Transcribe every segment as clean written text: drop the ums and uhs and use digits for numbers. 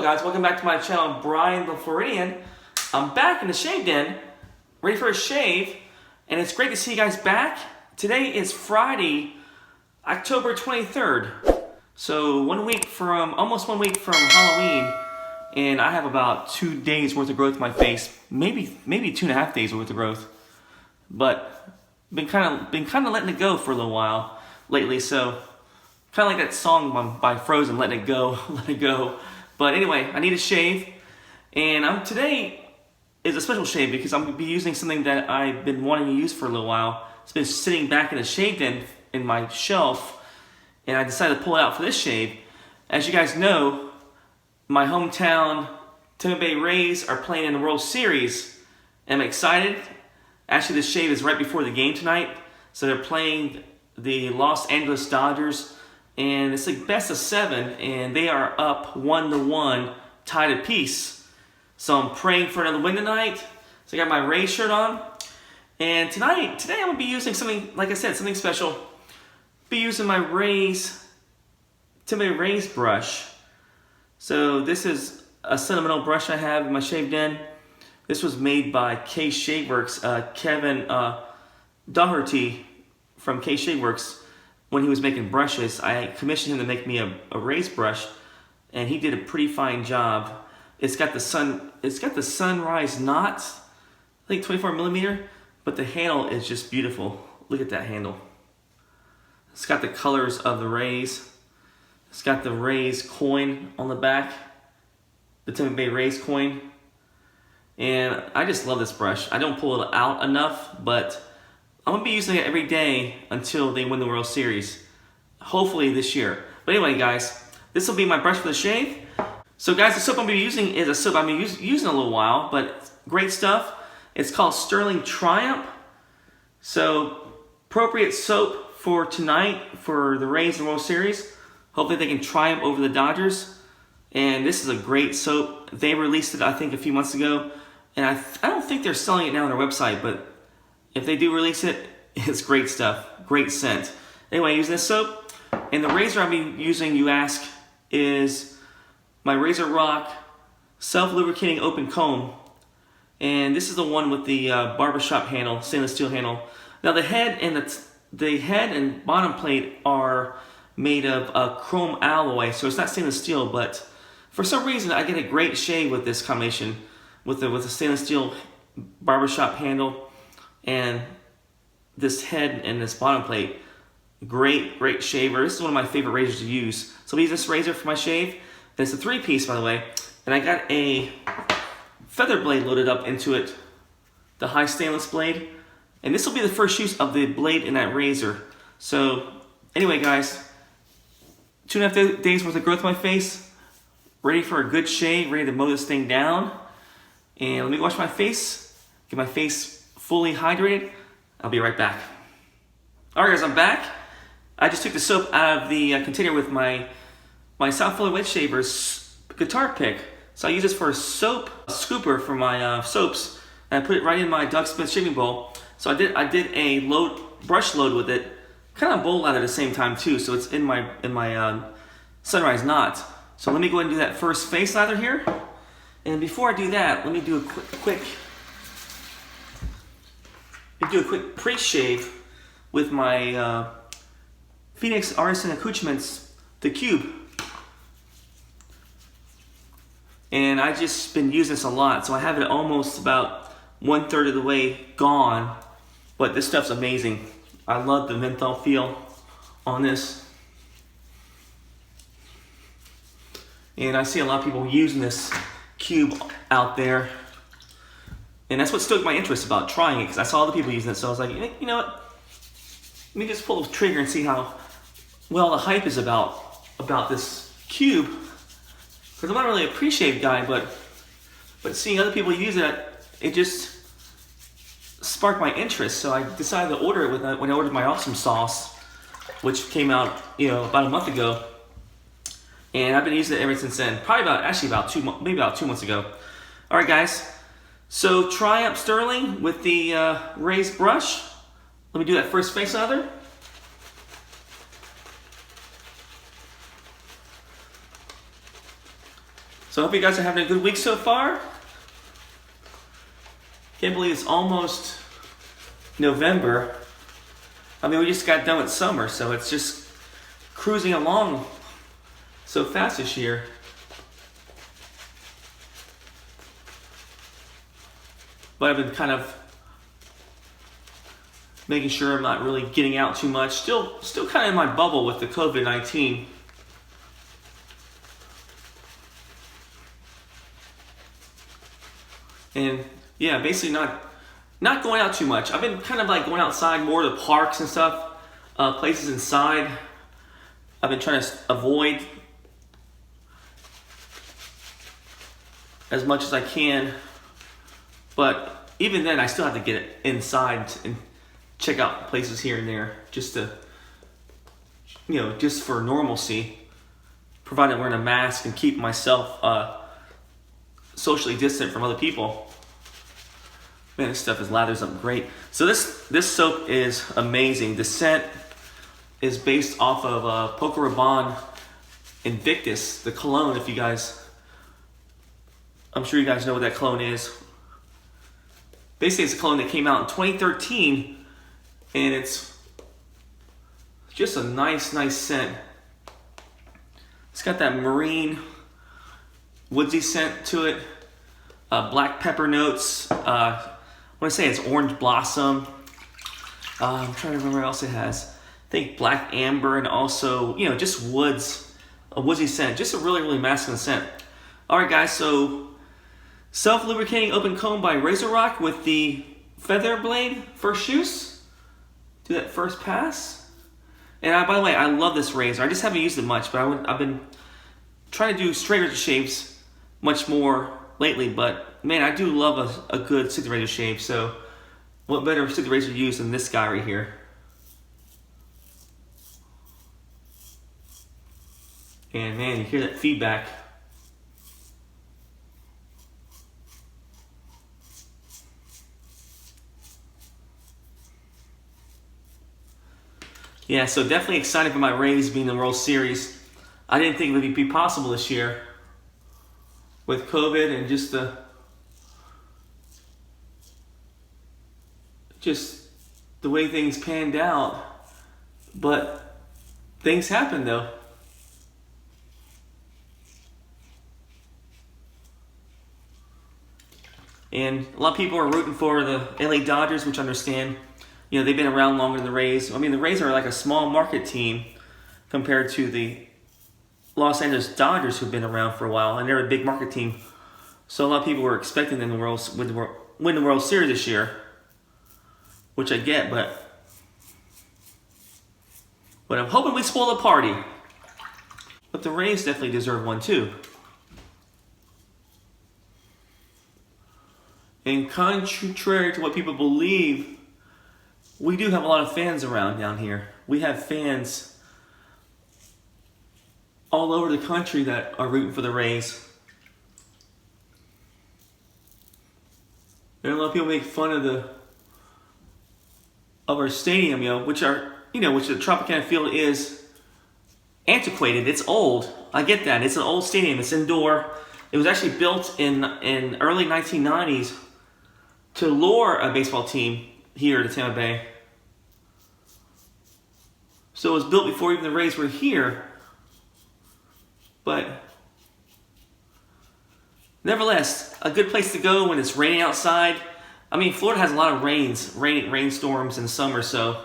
guys, welcome back to my channel, Brian the Floridian. I'm back in the shave den, ready for a shave, and it's great to see you guys back. Today is Friday, October 23rd. So almost 1 week from Halloween, and I have about 2 days worth of growth in my face, maybe 2.5 days worth of growth. But been kind of letting it go for a little while lately, so kind of like that song by Frozen, letting it go, let it go. But anyway, I need a shave, and today is a special shave because I'm going to be using something that I've been wanting to use for a little while. It's been sitting back in the shave den in my shelf, and I decided to pull it out for this shave. As you guys know, my hometown Tampa Bay Rays are playing in the World Series. I'm excited. Actually, this shave is right before the game tonight. So they're playing the Los Angeles Dodgers, and it's like best of 7, and they are up 1-1, tied apiece. So I'm praying for another win tonight. So I got my Rays shirt on, and today I'm gonna be using something, like I said, something special. Be using my Tampa Bay Rays brush. So this is a sentimental brush I have in my shave den. This was made by K-Shave Worx, Kevin Doherty from K-Shave Worx. When he was making brushes, I commissioned him to make me a Rays brush, and he did a pretty fine job. It's got the sunrise knot, I think 24 millimeter, but the handle is just beautiful. Look at that handle. It's got the colors of the Rays. It's got the Rays coin on the back, the Tampa Bay Rays coin. And I just love this brush. I don't pull it out enough, but I'm going to be using it every day until they win the World Series. Hopefully this year. But anyway, guys, this will be my brush for the shave. So guys, the soap I'm going to be using is a soap I've been using a little while, but great stuff. It's called Stirling Triumph. So, appropriate soap for tonight for the Rays in the World Series. Hopefully they can triumph over the Dodgers. And this is a great soap. They released it, I think, a few months ago. And I don't think they're selling it now on their website, but if they do release it, it's great stuff. Great scent. Anyway, using this soap. And the razor I'll be using, you ask, is my RazoRock self-lubricating open comb. And this is the one with the barbershop handle, stainless steel handle. Now the head and bottom plate are made of chrome alloy, so it's not stainless steel, but for some reason I get a great shave with this combination, with the stainless steel barbershop handle and this head and this bottom plate. Great shaver. This is one of my favorite razors to use. So I'll use this razor for my shave. And it's a 3-piece, by the way. And I got a feather blade loaded up into it, the high stainless blade. And this will be the first use of the blade in that razor. So anyway, guys, 2.5 days worth of growth on my face. Ready for a good shave, ready to mow this thing down. And let me wash my face, get my face fully hydrated. I'll be right back. Alright guys, I'm back. I just took the soap out of the container with my South Florida Wet Shavers guitar pick. So I use this for a soap scooper for my soaps, and I put it right in my Doug Smith shaving bowl. So I did a brush load with it, kind of bowl out at the same time too. So it's in my sunrise knot. So let me go ahead and do that first face lather here. And before I do that, let me do a quick pre-shave with my Phoenix Artisan Accoutrements, the Cube. And I just been using this a lot, so I have it almost about 1/3 of the way gone. But this stuff's amazing. I love the menthol feel on this. And I see a lot of people using this Cube out there. And that's what stoked my interest about trying it, because I saw other people using it, so I was like, you know what? Let me just pull the trigger and see how well the hype is about this Cube. Because I'm not really a pre-shave guy, but seeing other people use it, it just sparked my interest. So I decided to order it when I ordered my Awesome Sauce, which came out, about a month ago. And I've been using it ever since then. Actually about 2 months ago. All right, guys. So Triumph Stirling with the raised brush. Let me do that first face lather. So I hope you guys are having a good week so far. Can't believe it's almost November. I mean, we just got done with summer, so it's just cruising along so fast this year. But I've been kind of making sure I'm not really getting out too much. Still kind of in my bubble with the COVID-19. And yeah, basically not going out too much. I've been kind of like going outside more to parks and stuff, places inside. I've been trying to avoid as much as I can. But even then, I still have to get inside and check out places here and there just to, just for normalcy, provided I'm wearing a mask and keep myself socially distant from other people. Man, this stuff lathers up great. So this soap is amazing. The scent is based off of Poker Rabanne Invictus, the cologne. If you guys, I'm sure you guys know what that cologne is. Basically, it's a cologne that came out in 2013, and it's just a nice scent. It's got that marine, woodsy scent to it, black pepper notes. I want to say it's orange blossom. I'm trying to remember what else it has. I think black amber, and also, just woods, a woodsy scent. Just a really masculine scent. All right, guys, so self-lubricating open comb by RazoRock with the feather blade first use. Do that first pass. And by the way, I love this razor. I just haven't used it much, but I've been trying to do straight razor shaves much more lately. But man, I do love a good safety razor shave. So what better safety razor to use than this guy right here? And man, you hear that feedback. Yeah, so definitely excited for my Rays being in the World Series. I didn't think it would be possible this year with COVID and just the way things panned out. But things happened though. And a lot of people are rooting for the LA Dodgers, which I understand. They've been around longer than the Rays. I mean, the Rays are like a small market team compared to the Los Angeles Dodgers, who've been around for a while, and they're a big market team. So a lot of people were expecting them to win the World Series this year, which I get, but I'm hoping we spoil the party. But the Rays definitely deserve one too. And contrary to what people believe, we do have a lot of fans around down here. We have fans all over the country that are rooting for the Rays. And a lot of people make fun of our stadium, which the Tropicana Field is antiquated. It's old. I get that. It's an old stadium. It's indoor. It was actually built in early 1990s to lure a baseball team here to Tampa Bay. So it was built before even the Rays were here. But nevertheless, a good place to go when it's raining outside. I mean, Florida has a lot of rainstorms in the summer, so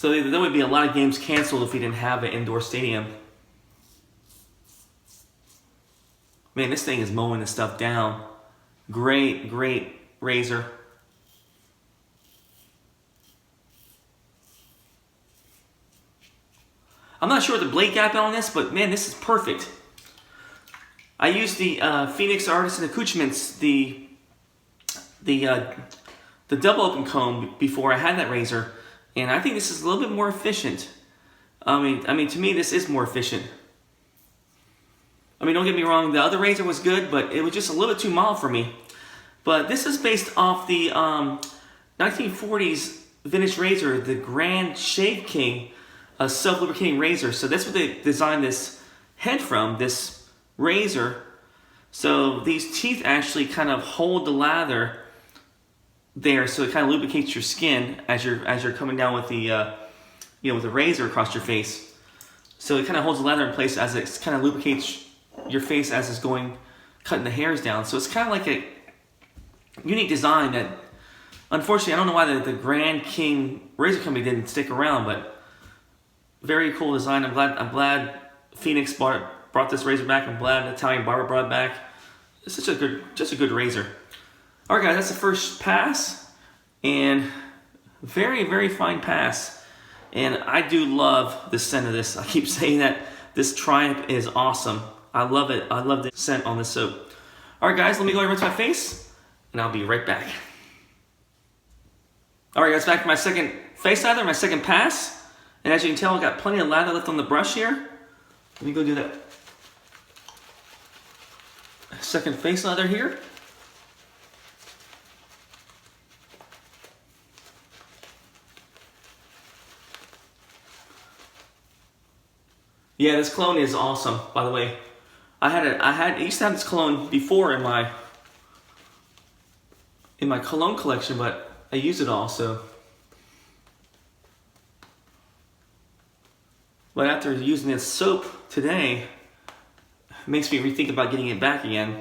there would be a lot of games canceled if we didn't have an indoor stadium. Man, this thing is mowing this stuff down. Great razor. I'm not sure what the blade gap on this, but man, this is perfect. I used the Phoenix Artisan Accoutrements, the double open comb before I had that razor, and I think this is a little bit more efficient. I mean, to me, this is more efficient. I mean, don't get me wrong, the other razor was good, but it was just a little bit too mild for me. But this is based off the 1940s vintage razor, the Grand Shave King self-lubricating razor. So that's what they designed this head from, this razor. So these teeth actually kind of hold the lather there, so it kind of lubricates your skin as you're coming down with the with the razor across your face. So it kind of holds the lather in place as it kind of lubricates your face as it's cutting the hairs down. So it's kind of like a unique design that, unfortunately, I don't know why the Grand King Razor Company didn't stick around, but very cool design. I'm glad Phoenix brought this razor back. I'm glad Italian Barber brought it back. It's just a good razor. All right, guys, that's the first pass, and very, very fine pass. And I do love the scent of this. I keep saying that this Triumph is awesome. I love it. I love the scent on this soap. All right, guys, let me go and rinse my face, and I'll be right back. All right, guys, back to my second face lather, my second pass. And as you can tell, I've got plenty of lather left on the brush here. Let me go do that second face lather here. Yeah, this cologne is awesome, by the way. I used to have this cologne before in my cologne collection, but I use it all, so. But after using this soap today, it makes me rethink about getting it back again.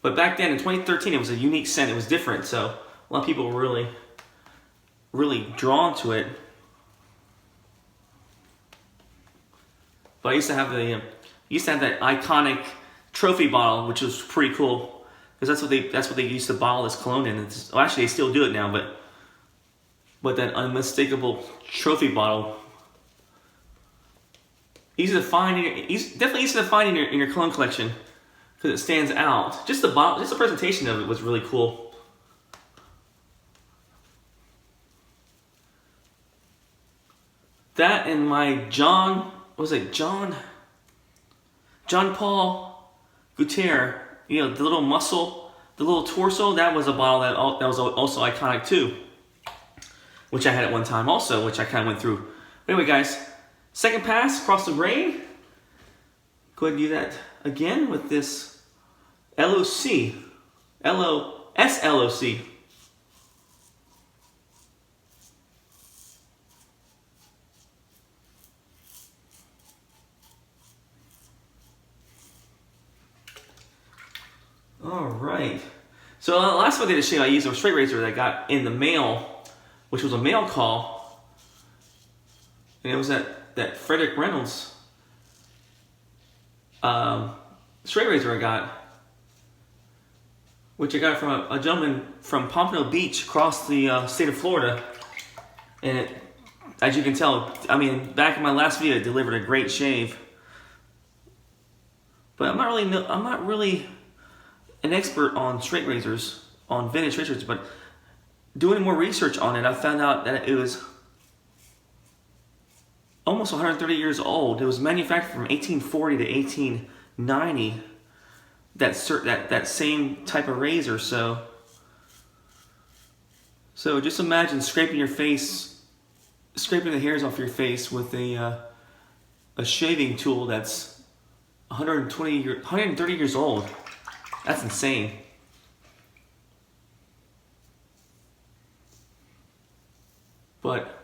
But back then in 2013, it was a unique scent. It was different, so a lot of people were really, really drawn to it. But I used to have that iconic trophy bottle, which was pretty cool, because that's what they used to bottle this cologne in. Well, actually, they still do it now, but that unmistakable trophy bottle, definitely easy to find in your cologne collection, because it stands out. Just the bottle, just the presentation of it was really cool. That and my John Paul Gaultier, the little muscle, the little torso, that was a bottle that was also iconic too, which I had at one time also, which I kind of went through. Anyway, guys, second pass across the grain. Go ahead and do that again with this SLOC. All right. So the last one I did a shave, I used a straight razor that I got in the mail, which was a mail call, and it was that Frederick Reynolds straight razor I got, which I got from a gentleman from Pompano Beach across the state of Florida. And as you can tell, back in my last video, it delivered a great shave. But I'm not really an expert on straight razors, on vintage straight razors, but doing more research on it, I found out that it was almost 130 years old. It was manufactured from 1840 to 1890. That same type of razor. So just imagine scraping the hairs off your face with a shaving tool that's 130 years old. That's insane. But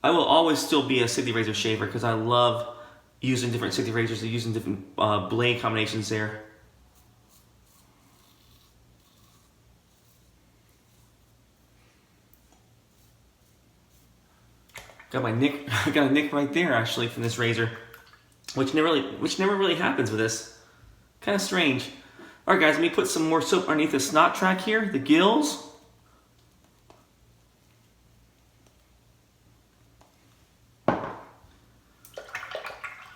I will always still be a safety razor shaver because I love using different safety razors and using different blade combinations there. Got a nick right there actually from this razor, which never really happens with this. Kind of strange. All right, guys, let me put some more soap underneath the snot track here, the gills.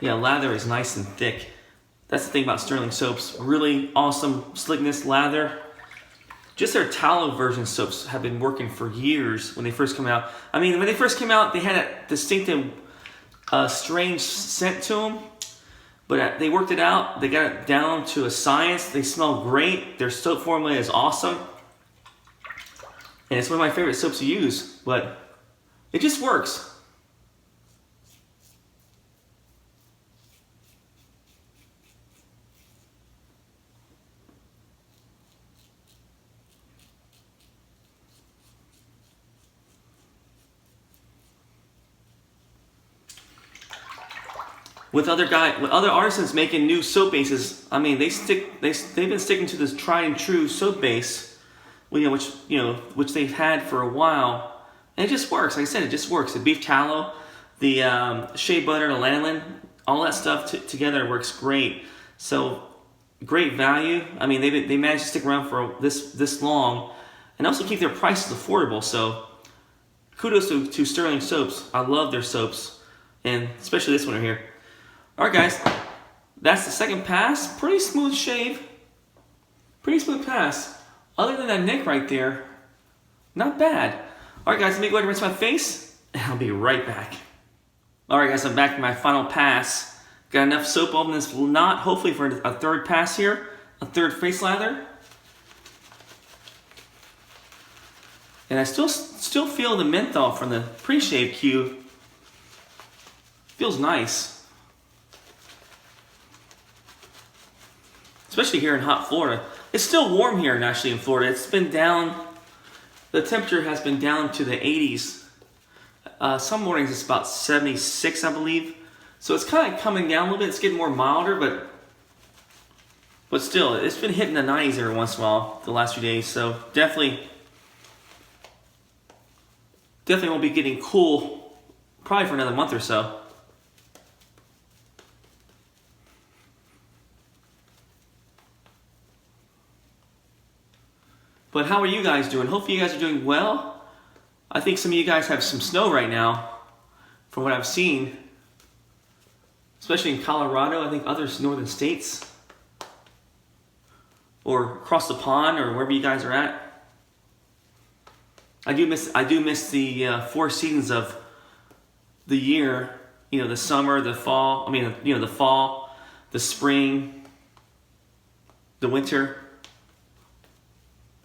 Yeah, lather is nice and thick. That's the thing about Stirling soaps. Really awesome slickness, lather. Just their tallow version soaps have been working for years when they first come out. When they first came out, they had a distinctive, strange scent to them. But they worked it out. They got it down to a science. They smell great. Their soap formula is awesome. And it's one of my favorite soaps to use. But it just works. with other artisans making new soap bases. I mean, they've been sticking to this tried and true soap base, which they've had for a while, and it just works. Like I said, it just works. The beef tallow, the shea butter, the lanolin, all that stuff together works great. So great value. I mean, they managed to stick around for this long, and also keep their prices affordable. So kudos to Stirling Soaps. I love their soaps, and especially this one right here. Alright guys, that's the second pass. Pretty smooth shave. Pretty smooth pass. Other than that nick right there, not bad. Alright guys, let me go ahead and rinse my face, and I'll be right back. Alright guys, I'm back to my final pass. Got enough soap on this knot, hopefully for a third pass here. A third face lather. And I still feel the menthol from the pre-shave cube. Feels nice. Especially here in hot Florida. It's still warm here in Florida. It's been down, the temperature has been down to the 80s. Some mornings it's about 76, I believe. So it's kind of coming down a little bit. It's getting more milder, but still, it's been hitting the 90s every once in a while the last few days. So definitely won't be getting cool probably for another month or so. But how are you guys doing? Hopefully you guys are doing well. I think some of you guys have some snow right now, from what I've seen. Especially in Colorado, I think other northern states. Or across the pond, or wherever you guys are at. I do miss the 4 seasons of the year. You know, the summer, the fall, the fall, the spring, the winter.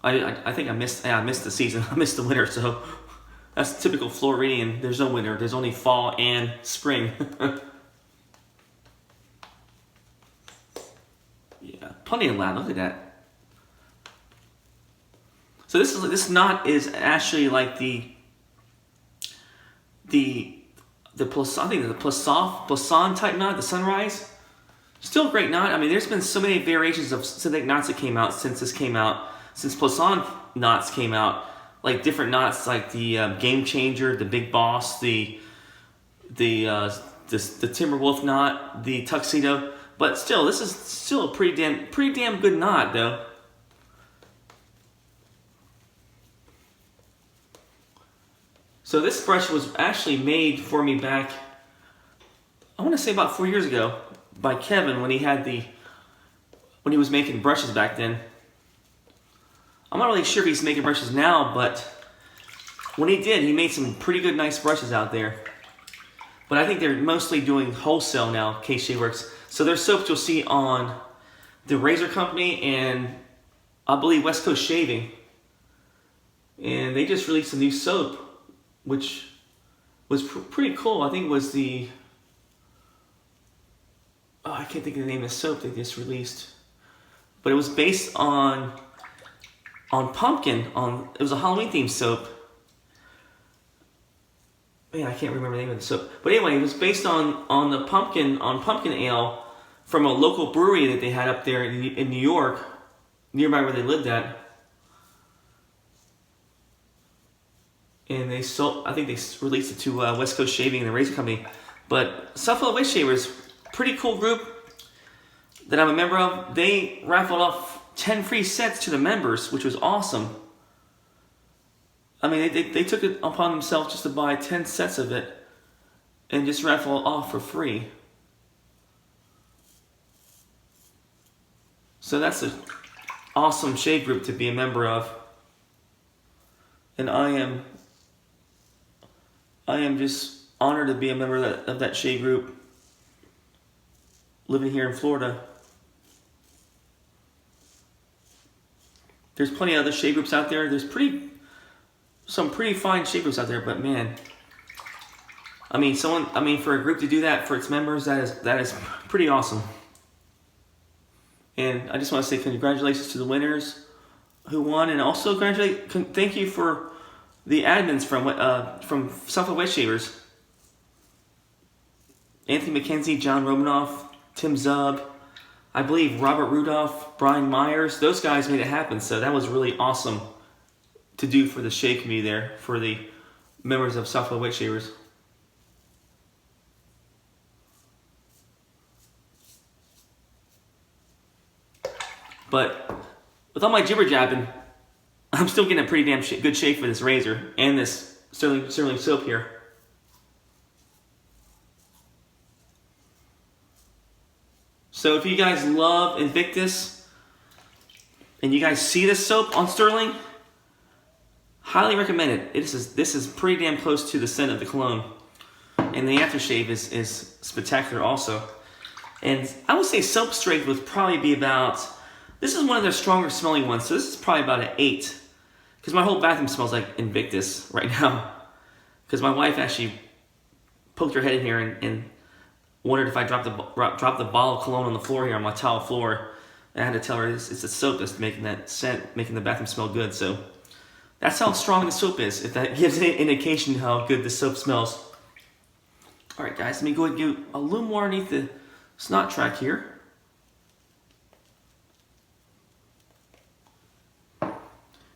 I think I missed the season. I missed the winter, so that's typical Floridian. There's no winter. There's only fall and spring. Yeah, plenty of land. Look at that. So this knot is actually like the Poisson type knot, the sunrise. Still a great knot. I mean, there's been so many variations of synthetic knots that came out since this came out. Since Poisson knots came out, like different knots, like the Game Changer, the Big Boss, the Timberwolf knot, the Tuxedo, but still, this is still a pretty damn good knot, though. So this brush was actually made for me back, I want to say about 4 years ago, by Kevin when he was making brushes back then. I'm not really sure if he's making brushes now, but when he did, he made some pretty good, nice brushes out there. But I think they're mostly doing wholesale now, K-Shave Worx. So their soaps you'll see on the Razor Company and I believe West Coast Shaving. And they just released a new soap, which was pretty cool. I think it was the... Oh, I can't think of the name of the soap they just released. But it was based on pumpkin. It was a Halloween themed soap. Man, I can't remember the name of the soap. But anyway, it was based on pumpkin ale from a local brewery that they had up there in New York, nearby where they lived at. And I think they released it to West Coast Shaving and the Razor Company. But Southfield Wave Shavers, pretty cool group that I'm a member of. They raffled off 10 free sets to the members, which was awesome. I mean, they took it upon themselves just to buy 10 sets of it and just raffle it off for free. So that's an awesome shave group to be a member of. And I am just honored to be a member of that shave group living here in Florida. There's plenty of other shave groups out there. There's some pretty fine shave groups out there, but man, I mean, for a group to do that for its members, that is pretty awesome. And I just want to say congratulations to the winners who won, and also thank you for the admins from Southfield Wave Shavers. Anthony McKenzie, John Romanoff, Tim Zub, I believe Robert Rudolph, Brian Myers. Those guys made it happen. So that was really awesome to do for the shave community there, for the members of Southfield Weight Shavers. But with all my jibber jabbing, I'm still getting a pretty damn good shave for this razor and this Stirling soap here. So if you guys love Invictus and you guys see this soap on Stirling, highly recommend it. This is pretty damn close to the scent of the cologne. And the aftershave is spectacular also. And I would say soap strength would probably be about, this is one of their stronger smelling ones, so this is probably about an 8. Because my whole bathroom smells like Invictus right now. Because my wife actually poked her head in here and wondered if I dropped the bottle of cologne on the floor here, on my tile floor. And I had to tell her it's the soap that's making that scent, making the bathroom smell good. So that's how strong the soap is, if that gives any indication how good the soap smells. Alright guys, let me go ahead and get a little more underneath the snot track here.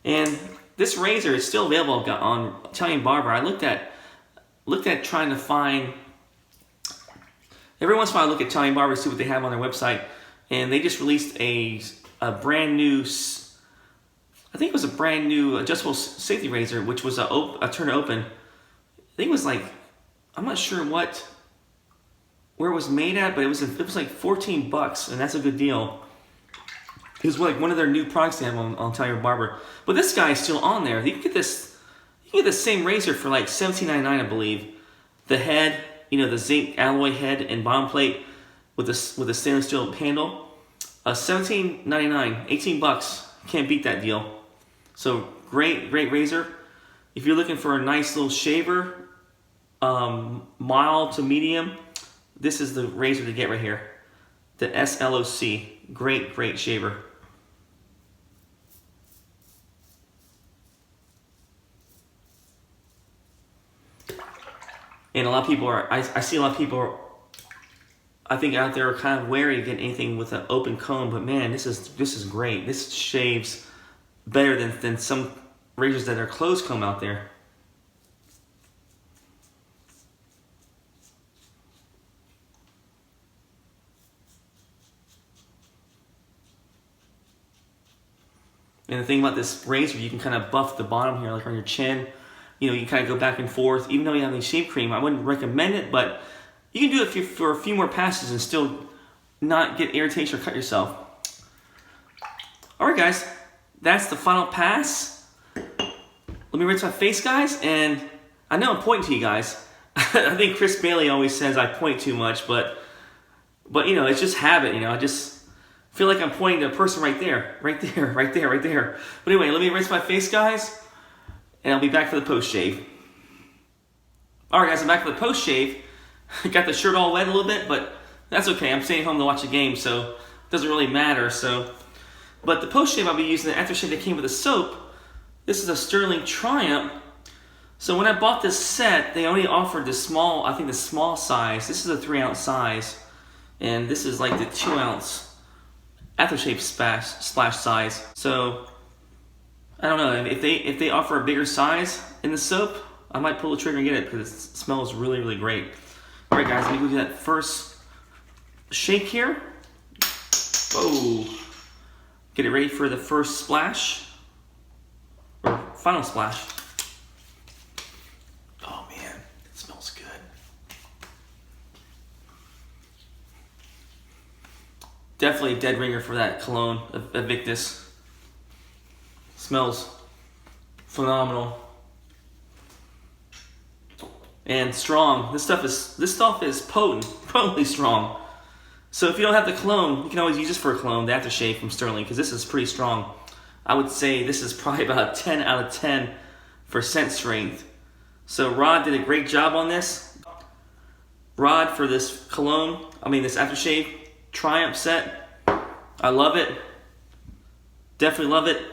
And this razor is still available on Italian Barber. I looked at trying to find, every once in a while I look at Italian Barber to see what they have on their website, and they just released a brand new, I think it was a brand new adjustable safety razor, which was a turn to open. I think it was like, I'm not sure where it was made at, but it was like $14, and that's a good deal. It was like one of their new products they have on Italian Barber. But this guy is still on there. You can get this, the same razor for like $17.99, I believe. The head, the zinc alloy head and bottom plate with the stainless steel handle. $17.99, $18. Can't beat that deal. So great razor. If you're looking for a nice little shaver, mild to medium, this is the razor to get right here. The SLOC, great shaver. And a lot of people I see a lot of people, I think out there are kind of wary of getting anything with an open comb, but man, this is great. This shaves better than some razors that are closed comb out there. And the thing about this razor, you can kind of buff the bottom here, like on your chin. You can kind of go back and forth. Even though you have any shave cream, I wouldn't recommend it, but you can do it for a few more passes and still not get irritation or cut yourself. Alright guys, that's the final pass. Let me rinse my face, guys, and I know I'm pointing to you guys. I think Chris Bailey always says I point too much, but it's just habit, I just feel like I'm pointing to a person right there. But anyway, let me rinse my face, guys, and I'll be back for the post-shave. Alright guys, I'm back for the post-shave. Got the shirt all wet a little bit, but that's okay. I'm staying home to watch the game, so it doesn't really matter. But the post-shave, I'll be using the aftershave that came with the soap. This is a Stirling Triumph. So when I bought this set, they only offered the small, I think the small size. This is a 3-ounce size, and this is like the 2-ounce aftershave splash size. So I don't know, if they offer a bigger size in the soap, I might pull the trigger and get it because it smells really great. Alright guys, let me go do that first shake here. Whoa. Get it ready for the first splash, or final splash. Oh man, it smells good. Definitely a dead ringer for that cologne, Invictus. Smells phenomenal. And strong. This stuff is potently strong. So if you don't have the cologne, you can always use this for a cologne, the aftershave from Stirling, because this is pretty strong. I would say this is probably about a 10 out of 10 for scent strength. So Rod did a great job on this. Rod for this cologne, this aftershave Triumph set. I love it. Definitely love it.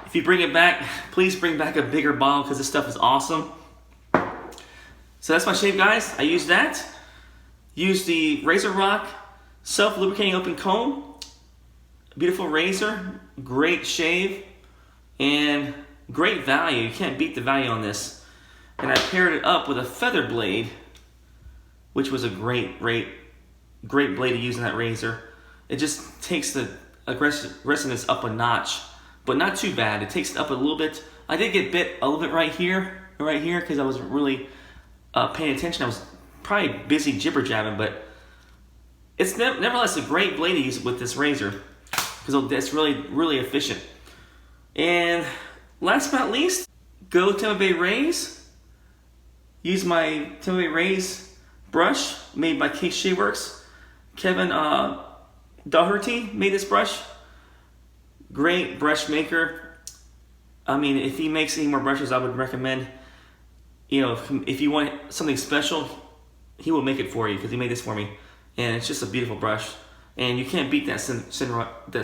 If you bring it back, please bring back a bigger bottle because this stuff is awesome. So that's my shave, guys. I used that. Use the RazoRock self-lubricating open comb. Beautiful razor, great shave, and great value. You can't beat the value on this. And I paired it up with a feather blade, which was a great blade to use in that razor. It just takes the aggressiveness up a notch, but not too bad. It takes it up a little bit. I did get bit a little bit right here, because I wasn't really paying attention. I was probably busy jibber jabbing, but it's nevertheless a great blade to use with this razor, because it's really efficient. And last but not least, go Tampa Bay Rays. Use my Tampa Bay Rays brush made by K-Shave Worx. Kevin Doherty made this brush. Great brush maker. I mean, if he makes any more brushes, I would recommend, you know, if you want something special, he will make it for you, because he made this for me. And it's just a beautiful brush. And you can't beat that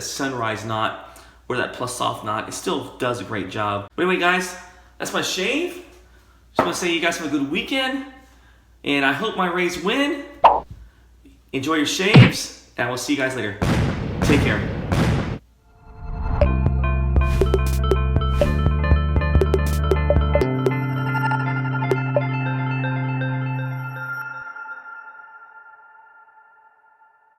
sunrise knot or that plus soft knot. It still does a great job. But anyway, guys, that's my shave. Just want to say you guys have a good weekend. And I hope my Rays win. Enjoy your shaves. And I will see you guys later. Take care.